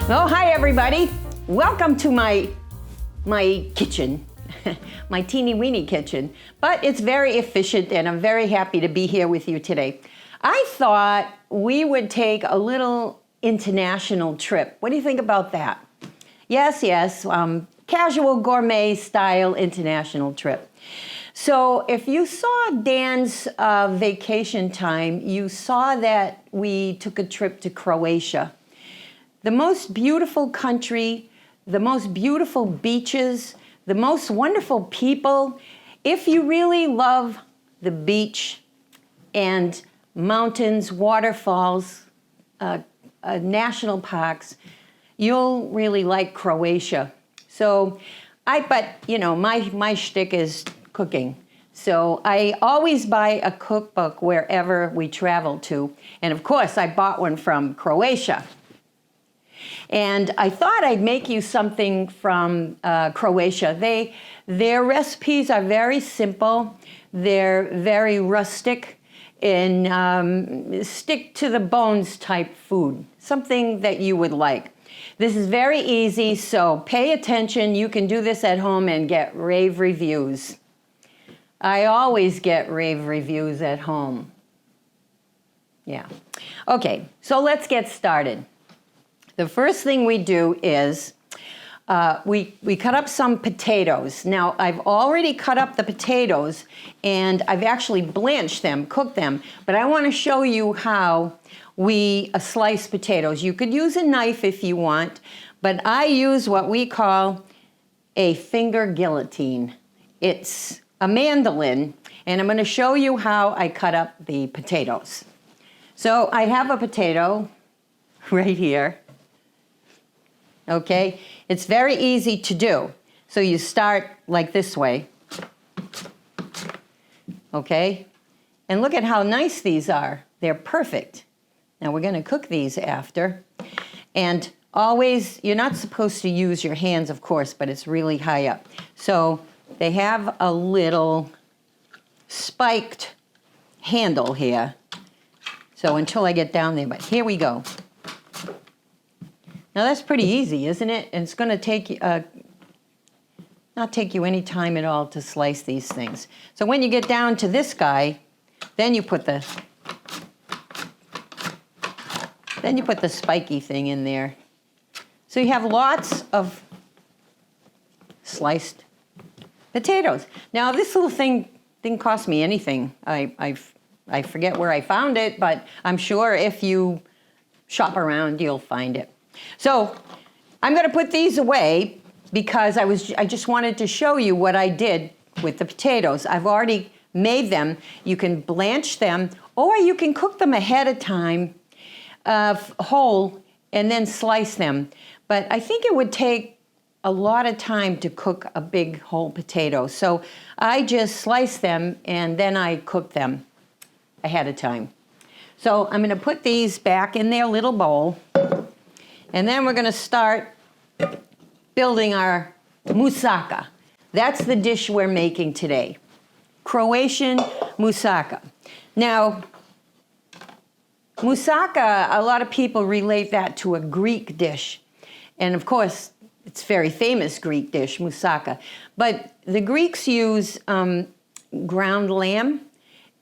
Oh, hi everybody. Welcome to my kitchen, my teeny weeny kitchen, but it's very efficient and I'm very happy to be here with you today. I thought we would take a little international trip. What do you think about that? Yes, Casual Gourmet style international trip. So if you saw Dan's vacation time, you saw that we took a trip to Croatia. The most beautiful country, the most beautiful beaches, the most wonderful people. If you really love the beach and mountains, waterfalls, national parks, you'll really like Croatia. So, my shtick is cooking. So I always buy a cookbook wherever we travel to. And of course, I bought one from Croatia. And I thought I'd make you something from Croatia. Their recipes are very simple. They're very rustic and stick to the bones type food, something that you would like. This is very easy, so pay attention. You can do this at home and get rave reviews. I always get rave reviews at home. Yeah. Okay, so let's get started. The first thing we do is we cut up some potatoes. Now, I've already cut up the potatoes and I've actually blanched them, cooked them, but I want to show you how we slice potatoes. You could use a knife if you want, but I use what we call a finger guillotine. It's a mandolin, and I'm going to show you how I cut up the potatoes. So I have a potato right here. Okay, it's very easy to do. So you start like this way. Okay, and look at how nice these are. They're perfect. Now we're going to cook these after. And always, you're not supposed to use your hands, of course, but it's really high up. So they have a little spiked handle here. So until I get down there, but here we go. Now that's pretty easy, isn't it? And it's going to take you, not take you any time at all to slice these things. So when you get down to this guy, then you put the spiky thing in there. So you have lots of sliced potatoes. Now this little thing didn't cost me anything. I forget where I found it, but I'm sure if you shop around, you'll find it. So I'm going to put these away because I just wanted to show you what I did with the potatoes. I've already made them. You can blanch them or you can cook them ahead of time whole and then slice them. But I think it would take a lot of time to cook a big whole potato. So I just slice them and then I cook them ahead of time. So I'm going to put these back in their little bowl. And then we're going to start building our moussaka. That's the dish we're making today. Croatian moussaka. Now, moussaka, a lot of people relate that to a Greek dish. And of course, it's a very famous Greek dish, moussaka. But the Greeks use ground lamb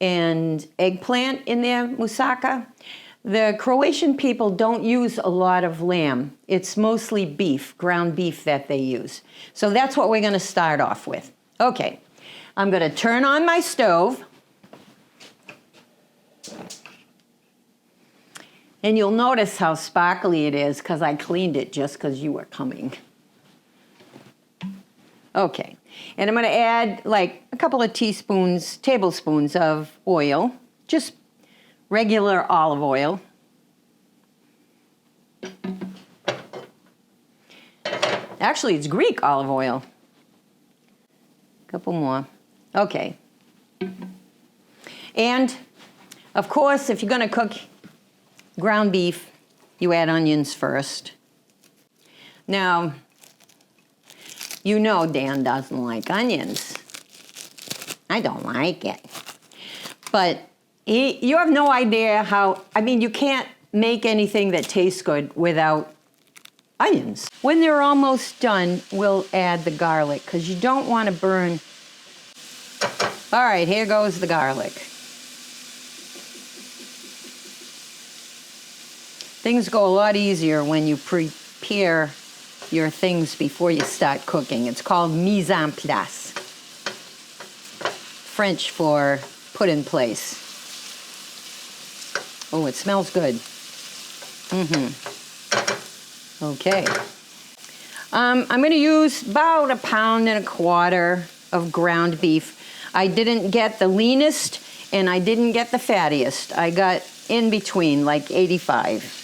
and eggplant in their moussaka. The Croatian people don't use a lot of lamb. It's mostly beef, ground beef that they use. So that's what we're going to start off with. Okay, I'm going to turn on my stove. And you'll notice how sparkly it is because I cleaned it just because you were coming. Okay, and I'm going to add like a couple of tablespoons of oil, just regular olive oil. Actually, it's Greek olive oil. A couple more. Okay. And, of course, if you're going to cook ground beef, you add onions first. Now, you know Dan doesn't like onions. I don't like it. But you have no idea how, you can't make anything that tastes good without onions. When they're almost done, we'll add the garlic because you don't want to burn. All right, here goes the garlic. Things go a lot easier when you prepare your things before you start cooking. It's called mise en place. French for put in place. Oh, it smells good. Okay. I'm going to use about 1.25 pounds of ground beef. I didn't get the leanest and I didn't get the fattiest. I got in between, like 85.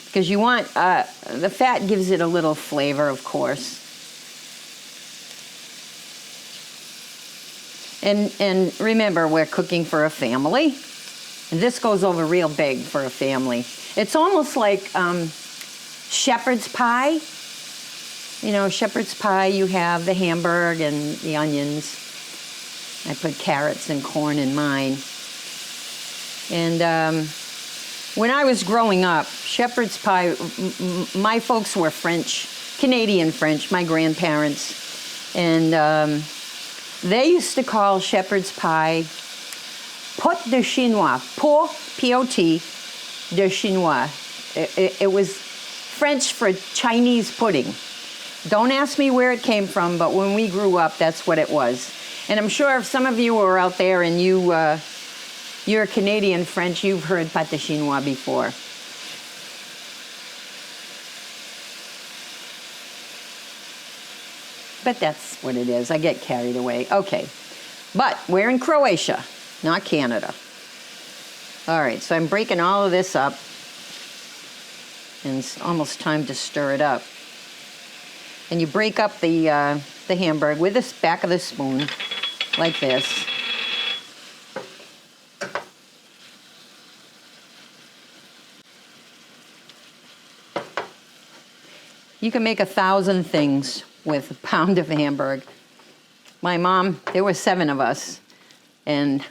Because you want, the fat gives it a little flavor, of course. And remember, we're cooking for a family. And this goes over real big for a family. It's almost like shepherd's pie. You know, shepherd's pie, you have the hamburg and the onions. I put carrots and corn in mine. And when I was growing up, shepherd's pie, my folks were French, Canadian French, my grandparents. And they used to call shepherd's pie pot de chinois, pot, P-O-T, de chinois. It was French for Chinese pudding. Don't ask me where it came from, but when we grew up, that's what it was. And I'm sure if some of you are out there and you're Canadian French, you've heard pâte de chinois before. But that's what it is. I get carried away. Okay. But we're in Croatia, not Canada. All right, so I'm breaking all of this up. And it's almost time to stir it up. And you break up the hamburger with the back of the spoon, like this. You can make 1,000 things with a pound of hamburg. My mom, there were 7 of us, and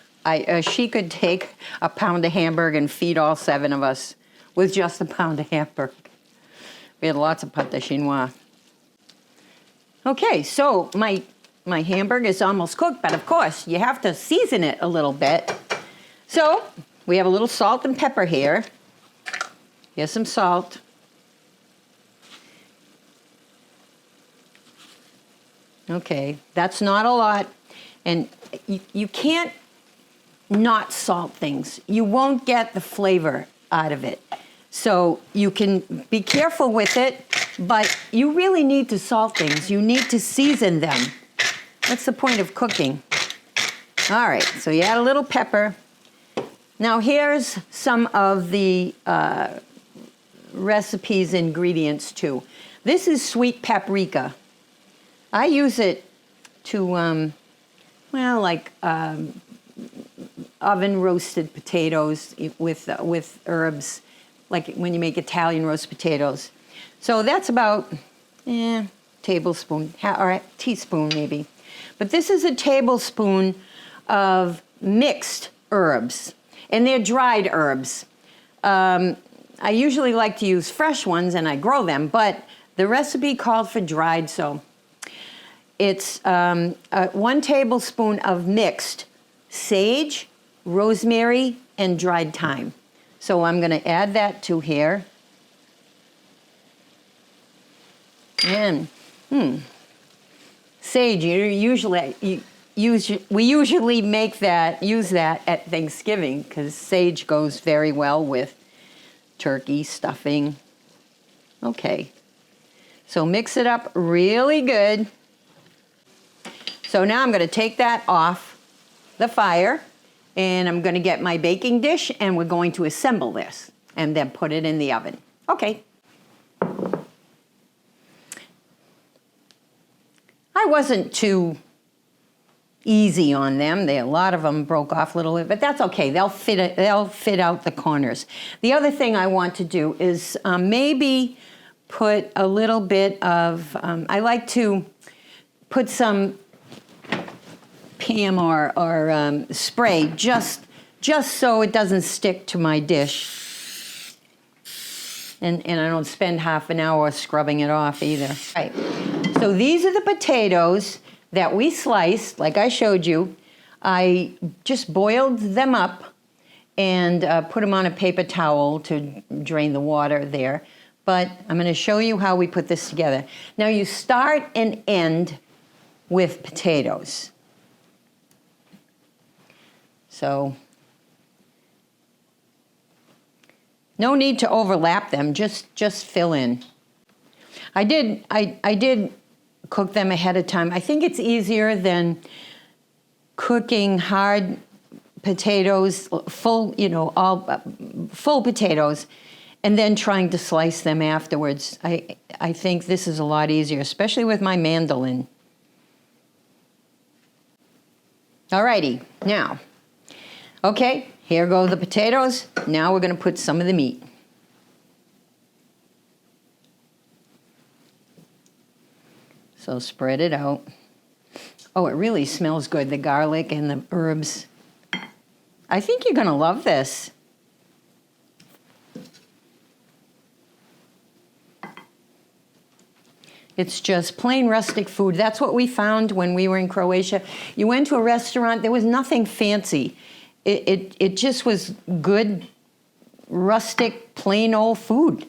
she could take a pound of hamburg and feed all 7 of us with just a pound of hamburg. We had lots of pâte de chinois. Okay, so my hamburg is almost cooked, but of course you have to season it a little bit. So we have a little salt and pepper here. Here's some salt. Okay, that's not a lot. And you can't not salt things. You won't get the flavor out of it. So you can be careful with it, but you really need to salt things. You need to season them. That's the point of cooking. All right, so you add a little pepper. Now here's some of the recipe's ingredients too. This is sweet paprika. I use it to, oven roasted potatoes with herbs, like when you make Italian roast potatoes. So that's about tablespoon, or a teaspoon maybe. But this is a tablespoon of mixed herbs, and they're dried herbs. I usually like to use fresh ones, and I grow them, but the recipe called for dried, so it's 1 tablespoon of mixed sage, rosemary, and dried thyme. So I'm going to add that to here. And sage, we usually use that at Thanksgiving because sage goes very well with turkey stuffing. Okay, so mix it up really good. So now I'm going to take that off the fire, and I'm going to get my baking dish, and we're going to assemble this and then put it in the oven. Okay. I wasn't too easy on them. A lot of them broke off a little bit, but that's okay. They'll fit out the corners. The other thing I want to do is maybe put a little bit of, I like to put some Pam or spray just so it doesn't stick to my dish. And I don't spend half an hour scrubbing it off either. Right. So these are the potatoes that we sliced, like I showed you. I just boiled them up and put them on a paper towel to drain the water there. But I'm going to show you how we put this together. Now you start and end with potatoes. So no need to overlap them, just fill in. I did cook them ahead of time. I think it's easier than cooking hard potatoes, full, all full potatoes, and then trying to slice them afterwards. I think this is a lot easier, especially with my mandolin. Alrighty, now, okay, here go the potatoes. Now we're going to put some of the meat. So spread it out. Oh, it really smells good, the garlic and the herbs. I think you're going to love this. It's just plain rustic food. That's what we found when we were in Croatia. You went to a restaurant, there was nothing fancy. It just was good, rustic, plain old food.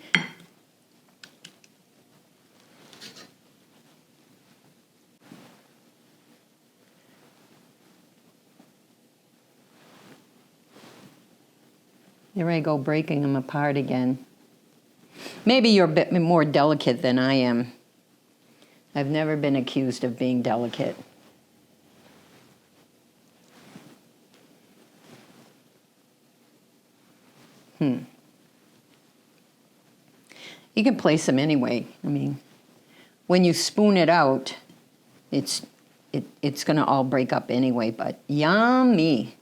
There I go, breaking them apart again. Maybe you're a bit more delicate than I am. I've never been accused of being delicate. You can place them anyway. I mean, when you spoon it out, it's going to all break up anyway, but yummy.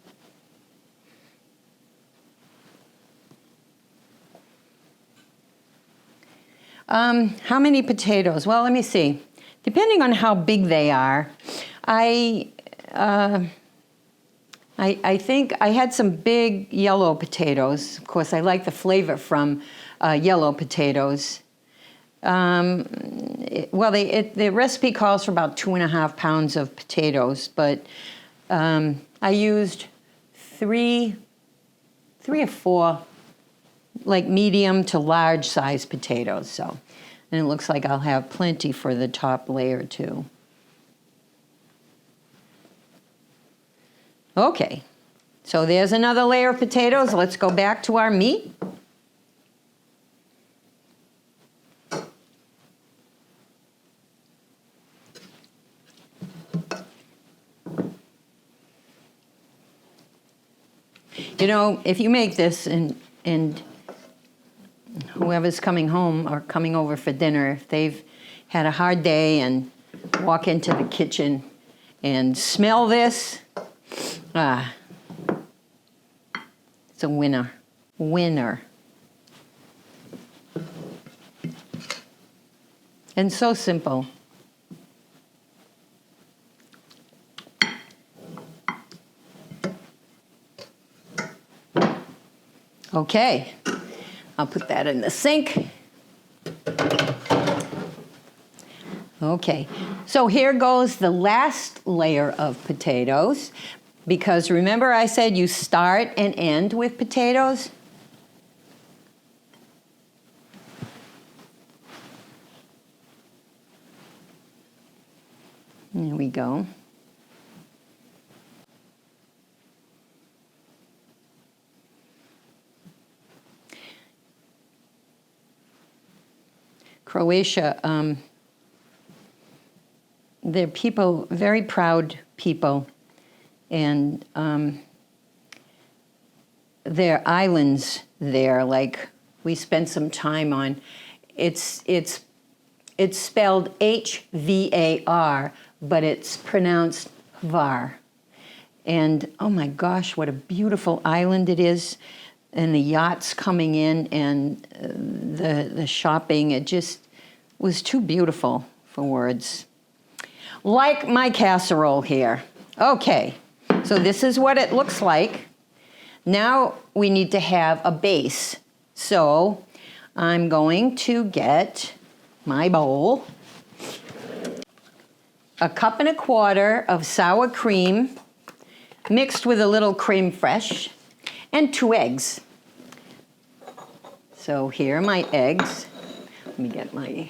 How many potatoes? Well, let me see. Depending on how big they are, I think I had some big yellow potatoes. Of course, I like the flavor from yellow potatoes. The recipe calls for about 2.5 pounds of potatoes, but I used three or four, like medium to large size potatoes. So, and it looks like I'll have plenty for the top layer too. Okay, so there's another layer of potatoes. Let's go back to our meat. You know, if you make this and whoever's coming home or coming over for dinner, if they've had a hard day and walk into the kitchen and smell this, it's a winner. Winner. And so simple. Okay, I'll put that in the sink. Okay, so here goes the last layer of potatoes, because remember I said you start and end with potatoes? There we go. Croatia, they're people, very proud people, and their islands there, like we spent some time on, it's spelled H-V-A-R, but it's pronounced Var. And oh my gosh, what a beautiful island it is. And the yachts coming in and the shopping, it just was too beautiful for words. Like my casserole here. Okay, so this is what it looks like. Now we need to have a base. So I'm going to get my bowl, 1.25 cups of sour cream mixed with a little creme fraiche, and 2 eggs. So here are my eggs. Let me get my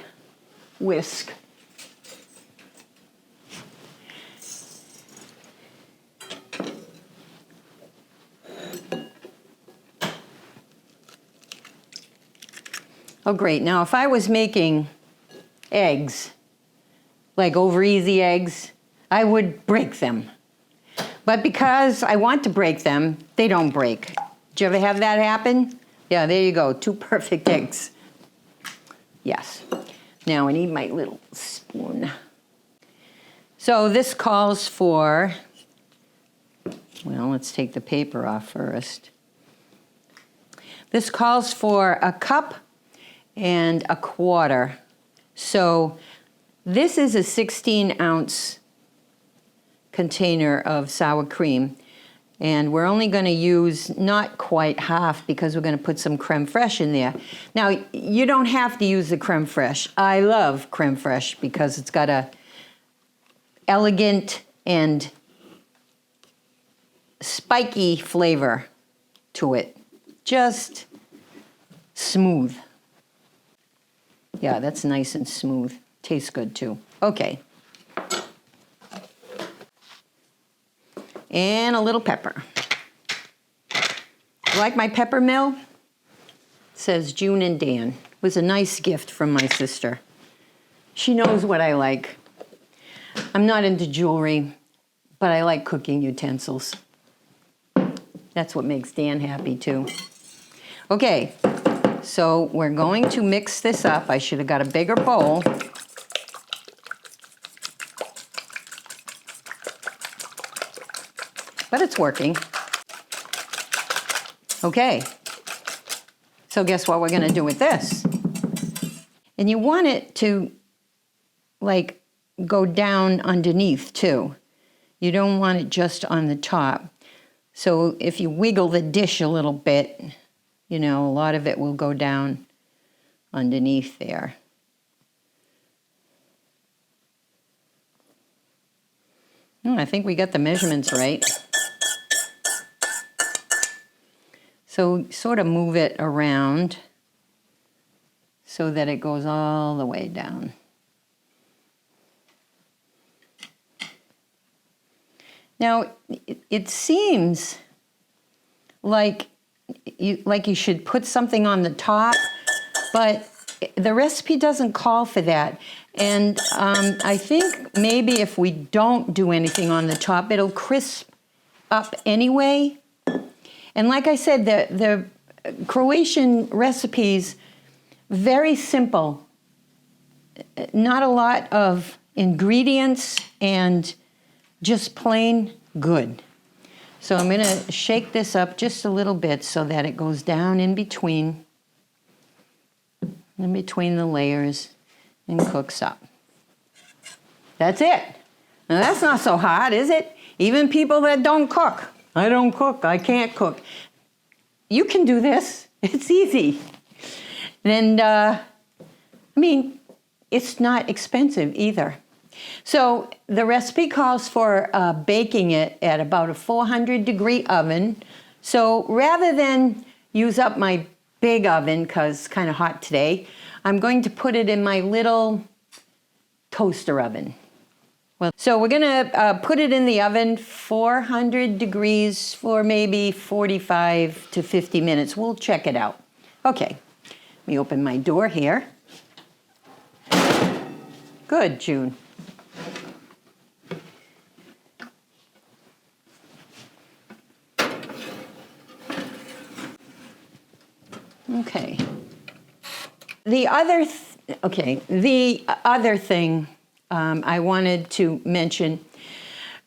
whisk. Oh, great. Now, if I was making eggs, like over easy eggs, I would break them. But because I want to break them, they don't break. Did you ever have that happen? Yeah, there you go. 2 perfect eggs. Yes. Now I need my little spoon. So this calls for, well, let's take the paper off first. This calls for 1.25 cups. So this is a 16-ounce container of sour cream. And we're only going to use not quite half because we're going to put some creme fraiche in there. Now, you don't have to use the creme fraiche. I love creme fraiche because it's got a elegant and spiky flavor to it. Just smooth. Yeah, that's nice and smooth. Tastes good too. Okay. And a little pepper. Like my pepper mill? It says June and Dan. It was a nice gift from my sister. She knows what I like. I'm not into jewelry, but I like cooking utensils. That's what makes Dan happy too. Okay, so we're going to mix this up. I should have got a bigger bowl. But it's working. Okay, so guess what we're gonna do with this? And you want it to like go down underneath too. You don't want it just on the top. So if you wiggle the dish a little bit, you know, a lot of it will go down underneath there. I think we got the measurements right. So sort of move it around so that it goes all the way down. Now, it seems like you should put something on the top, but the recipe doesn't call for that. And I think maybe if we don't do anything on the top, it'll crisp up anyway. And like I said, the Croatian recipes, very simple. Not a lot of ingredients and just plain good. So I'm gonna shake this up just a little bit so that it goes down in between the layers and cooks up. That's it. Now that's not so hard, is it? Even people that don't cook. I don't cook, I can't cook. You can do this, it's easy. And I mean, it's not expensive either. So the recipe calls for baking it at about a 400-degree oven. So rather than use up my big oven, because it's kind of hot today, I'm going to put it in my little toaster oven. Well, so we're gonna put it in the oven 400 degrees for maybe 45 to 50 minutes. We'll check it out. Okay, let me open my door here. Good, June. Okay. The other thing I wanted to mention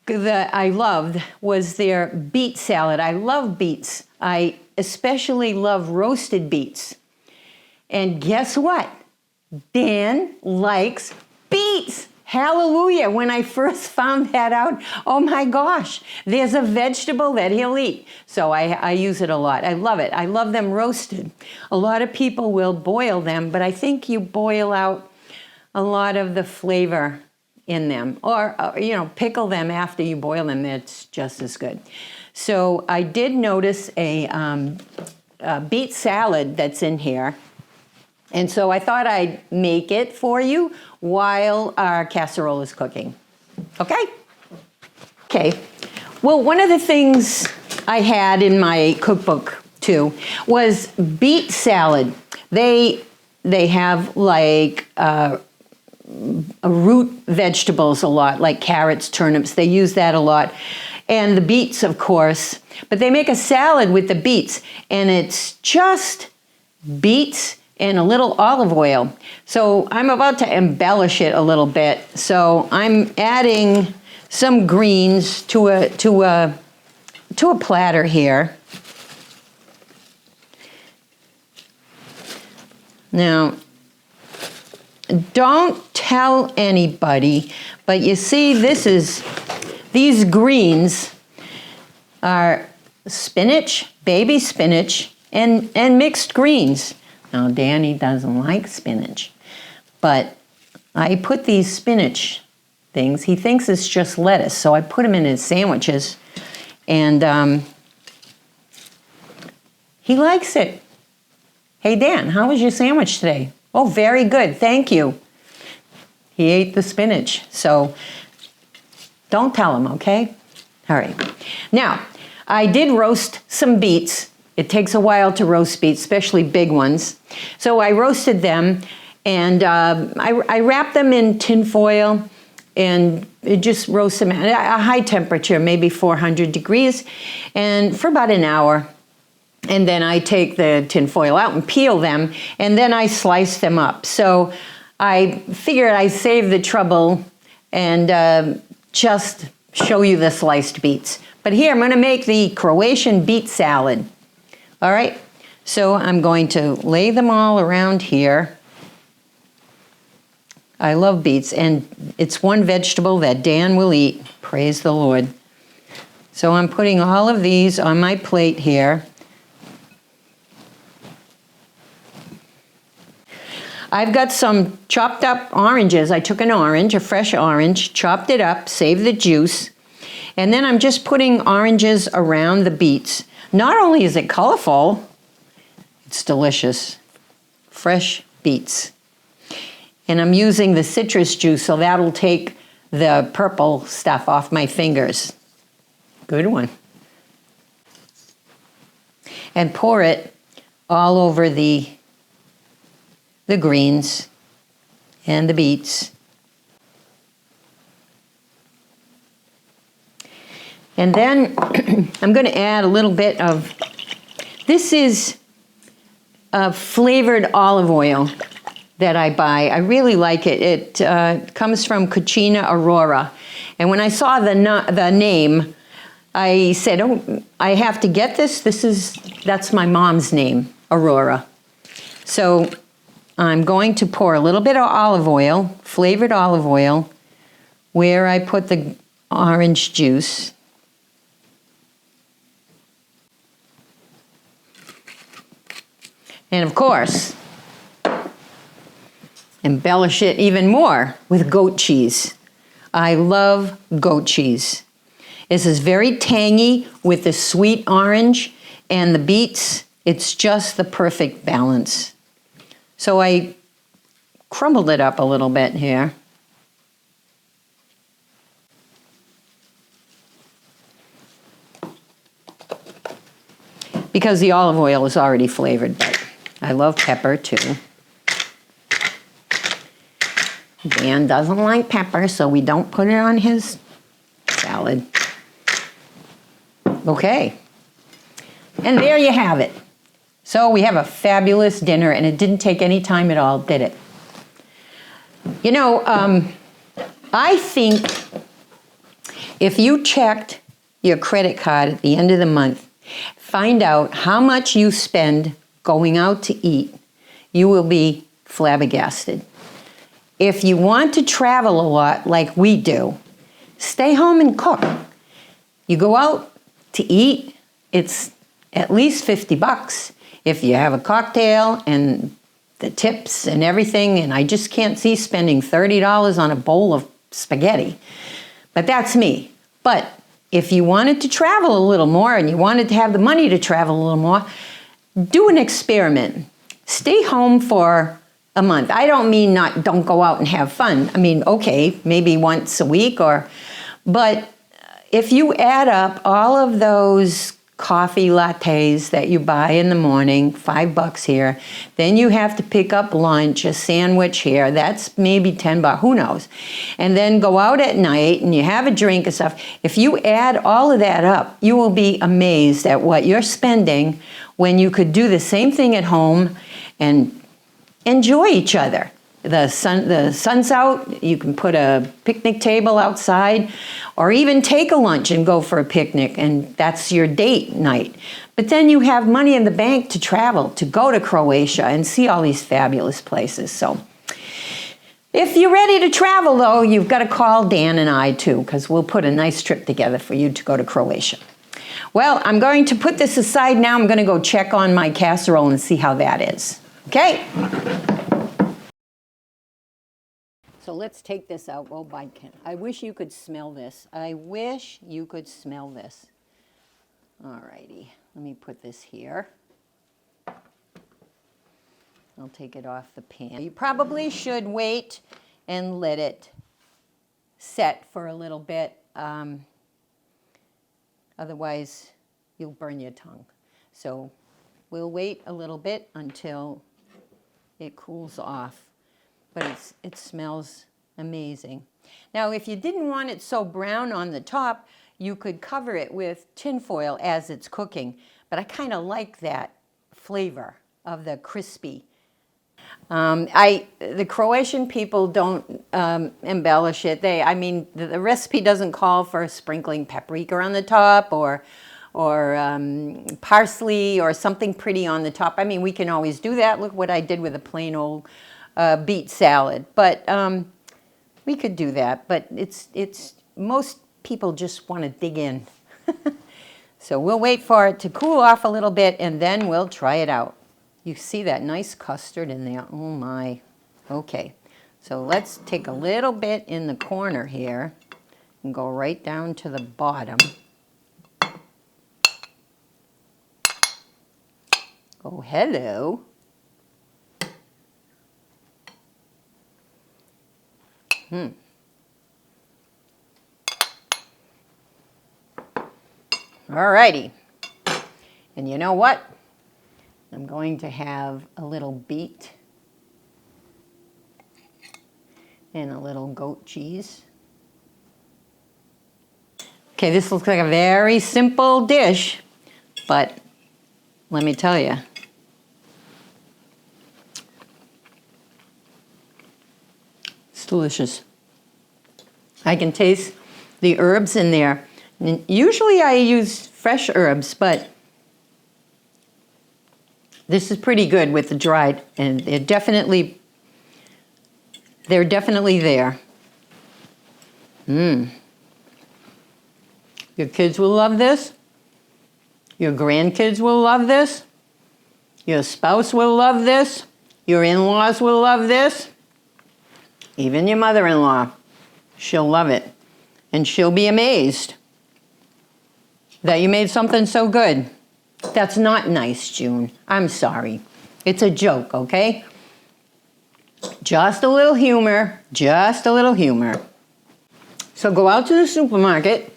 that I loved was their beet salad. I love beets. I especially love roasted beets. And guess what? Dan likes beets. hallelujah, when I first found that out, oh my gosh, there's a vegetable that he'll eat. So I use it a lot. I love it. I love them roasted. A lot of people will boil them, but I think you boil out a lot of the flavor in them. Or, you know, pickle them after you boil them. It's just as good. So I did notice a beet salad that's in here. And so I thought I'd make it for you while our casserole is cooking. Okay? Okay. Well, one of the things I had in my cookbook too was beet salad. They have like root vegetables a lot, like carrots, turnips. They use that a lot. And the beets, of course. But they make a salad with the beets, and it's just beets and a little olive oil. So I'm about to embellish it a little bit. So I'm adding some greens to a platter here. Now, don't tell anybody, but you see these greens are spinach, baby spinach, and mixed greens. Now, Danny doesn't like spinach, but I put these spinach things. He thinks it's just lettuce, so I put them in his sandwiches, and he likes it. Hey, Dan, how was your sandwich today? Oh, very good, thank you. He ate the spinach, so don't tell him, okay? All right. Now, I did roast some beets. It takes a while to roast beets, especially big ones. So I roasted them, and I wrapped them in tin foil and just roast them at a high temperature, maybe 400 degrees, and for about an hour. And then I take the tin foil out and peel them, and then I slice them up. So I figured I'd save the trouble and just show you the sliced beets. But here, I'm going to make the Croatian beet salad. All right, so I'm going to lay them all around here. I love beets, and it's one vegetable that Dan will eat. Praise the Lord. So I'm putting all of these on my plate here. I've got some chopped up oranges. I took an orange, a fresh orange, chopped it up, saved the juice, and then I'm just putting oranges around the beets. Not only is it colorful, it's delicious. Fresh beets. And I'm using the citrus juice, so that'll take the purple stuff off my fingers. Good one. And pour it all over the greens and the beets. And then I'm going to add a little bit of, this is flavored olive oil that I buy. I really like it. It comes from Cucina Aurora. And when I saw the name, I said, oh, I have to get this. That's my mom's name, Aurora. So I'm going to pour a little bit of olive oil, flavored olive oil, where I put the orange juice. And of course, embellish it even more with goat cheese. I love goat cheese. This is very tangy with the sweet orange and the beets. It's just the perfect balance. So I crumbled it up a little bit here. Because the olive oil is already flavored, but I love pepper too. Dan doesn't like pepper, so we don't put it on his salad. Okay. And there you have it. So we have a fabulous dinner, and it didn't take any time at all, did it? You know, I think if you checked your credit card at the end of the month, find out how much you spend going out to eat, you will be flabbergasted. if you want to travel a lot like we do, stay home and cook. You go out to eat, it's at least 50 bucks. If you have a cocktail and the tips and everything, and I just can't see spending $30 on a bowl of spaghetti. But that's me. But if you wanted to travel a little more and you wanted to have the money to travel a little more, do an experiment. Stay home for a month. I don't mean don't go out and have fun. I mean, okay, maybe once a week but if you add up all of those coffee lattes that you buy in the morning, $5 here, then you have to pick up lunch, a sandwich here, that's maybe $10, who knows? And then go out at night and you have a drink and stuff. If you add all of that up, you will be amazed at what you're spending when you could do the same thing at home and enjoy each other. The sun's out, you can put a picnic table outside, or even take a lunch and go for a picnic, and that's your date night. But then you have money in the bank to travel, to go to Croatia and see all these fabulous places. So if you're ready to travel, though, you've got to call Dan and I, too, because we'll put a nice trip together for you to go to Croatia. Well, I'm going to put this aside now. I'm going to go check on my casserole and see how that is. Okay? So let's take this out. Oh, I wish you could smell this. I wish you could smell this. All righty. Let me put this here. I'll take it off the pan. You probably should wait and let it set for a little bit. Otherwise, you'll burn your tongue. So we'll wait a little bit until it cools off. But it smells amazing. Now, if you didn't want it so brown on the top, you could cover it with tin foil as it's cooking. But I kind of like that flavor of the crispy. The Croatian people don't embellish it. The recipe doesn't call for sprinkling paprika on the top or parsley or something pretty on the top. I mean, we can always do that. Look what I did with a plain old beet salad. But we could do that. But it's most people just want to dig in. So we'll wait for it to cool off a little bit and then we'll try it out. You see that nice custard in there? Oh my. Okay. So let's take a little bit in the corner here and go right down to the bottom. Oh, hello. All righty. And you know what? I'm going to have a little beet and a little goat cheese. Okay, this looks like a very simple dish, but let me tell you, it's delicious. I can taste the herbs in there. And usually I use fresh herbs, but this is pretty good with the dried, and they're definitely there. Your kids will love this. Your grandkids will love this. Your spouse will love this. Your in-laws will love this. Even your mother-in-law. She'll love it. And she'll be amazed that you made something so good. That's not nice, June. I'm sorry. It's a joke, okay? Just a little humor. Just a little humor. So go out to the supermarket,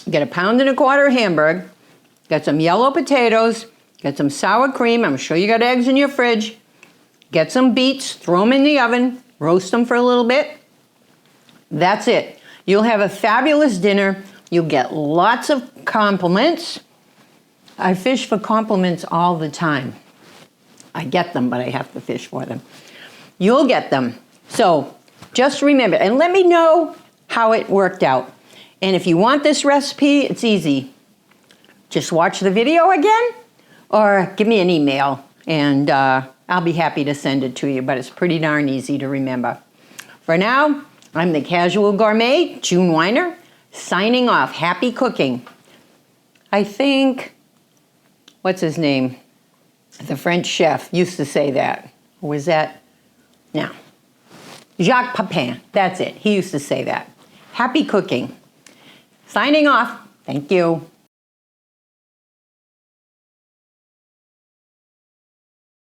get a 1.25 pound Hamburg, get some yellow potatoes, get some sour cream. I'm sure you got eggs in your fridge. Get some beets, throw them in the oven, roast them for a little bit. That's it. You'll have a fabulous dinner. You'll get lots of compliments. I fish for compliments all the time. I get them, but I have to fish for them. You'll get them. So just remember, and let me know how it worked out. And if you want this recipe, it's easy. Just watch the video again or give me an email and I'll be happy to send it to you, but it's pretty darn easy to remember. For now, I'm the Casual Gourmet, June Weiner, signing off. Happy cooking. I think, what's his name? The French chef used to say that. Or was that? No. Jacques Pepin, that's it. He used to say that. Happy cooking. Signing off. Thank you.